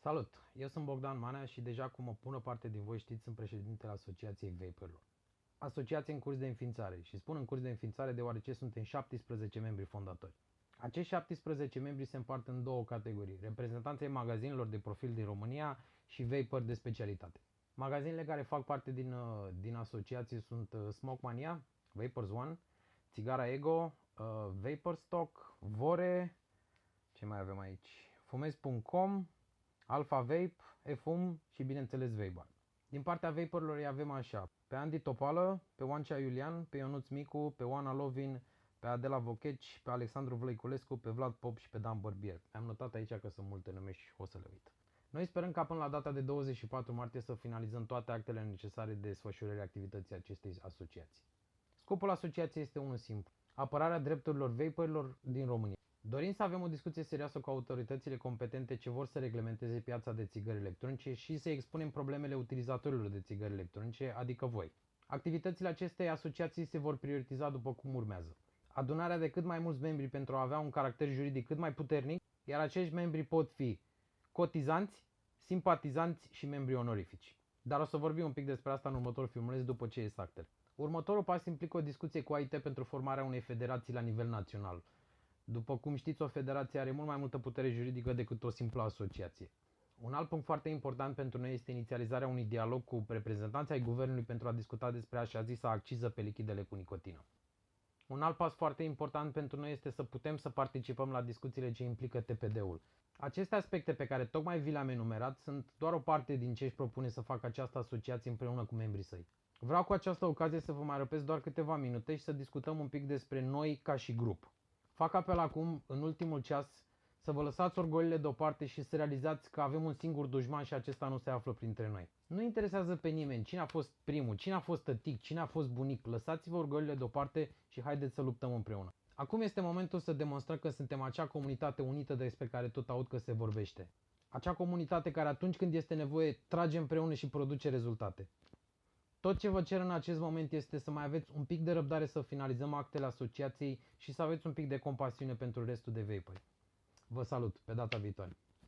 Salut! Eu sunt Bogdan Manea și deja cum o bună parte din voi știți, sunt președintele Asociației Vaporilor. Asociație în curs de înființare și spun în curs de înființare deoarece suntem 17 membri fondatori. Acești 17 membri se împart în două categorii, reprezentanții magazinelor de profil din România și vapor de specialitate. Magazinele care fac parte din asociație sunt Smoke Mania, Vapors One, Țigara Ego, Vapor Stock, Vore, ce mai avem aici? Fumez.com, Alpha Vape, Efum și bineînțeles Vapebar. Din partea vaporilor îi avem așa: pe Andy Topală, pe Oancea Iulian, pe Ionuț Micu, pe Oana Lovin, pe Adela Vocheci, pe Alexandru Vlăiculescu, pe Vlad Pop și pe Dan Bărbier. Am notat aici că sunt multe nume și o să le uit. Noi sperăm ca până la data de 24 martie să finalizăm toate actele necesare de desfășurare activității acestei asociații. Scopul asociației este unul simplu: apărarea drepturilor vaporilor din România. Dorim să avem o discuție serioasă cu autoritățile competente ce vor să reglementeze piața de țigări electronice și să expunem problemele utilizatorilor de țigări electronice, adică voi. Activitățile acestei asociații se vor prioritiza după cum urmează: adunarea de cât mai mulți membri pentru a avea un caracter juridic cât mai puternic, iar acești membri pot fi cotizanți, simpatizanți și membri onorifici. Dar o să vorbim un pic despre asta în următorul filmuleț după ce ies actele. Următorul pas implică o discuție cu AIT pentru formarea unei federații la nivel național. După cum știți, o federație are mult mai multă putere juridică decât o simplă asociație. Un alt punct foarte important pentru noi este inițializarea unui dialog cu reprezentanții ai guvernului pentru a discuta despre așa zisa acciză pe lichidele cu nicotină. Un alt pas foarte important pentru noi este să putem să participăm la discuțiile ce implică TPD-ul. Aceste aspecte pe care tocmai vi le-am enumerat sunt doar o parte din ce își propune să facă această asociație împreună cu membrii săi. Vreau cu această ocazie să vă mai răpesc doar câteva minute și să discutăm un pic despre noi ca și grup. Fac apel acum, în ultimul ceas, să vă lăsați orgolile deoparte și să realizați că avem un singur dușman și acesta nu se află printre noi. Nu interesează pe nimeni cine a fost primul, cine a fost tătic, cine a fost bunic. Lăsați-vă orgolile deoparte și haideți să luptăm împreună. Acum este momentul să demonstrăm că suntem acea comunitate unită despre care tot aud că se vorbește. Acea comunitate care atunci când este nevoie trage împreună și produce rezultate. Tot ce vă cer în acest moment este să mai aveți un pic de răbdare să finalizăm actele asociației și să aveți un pic de compasiune pentru restul de vapori. Vă salut, pe data viitoare!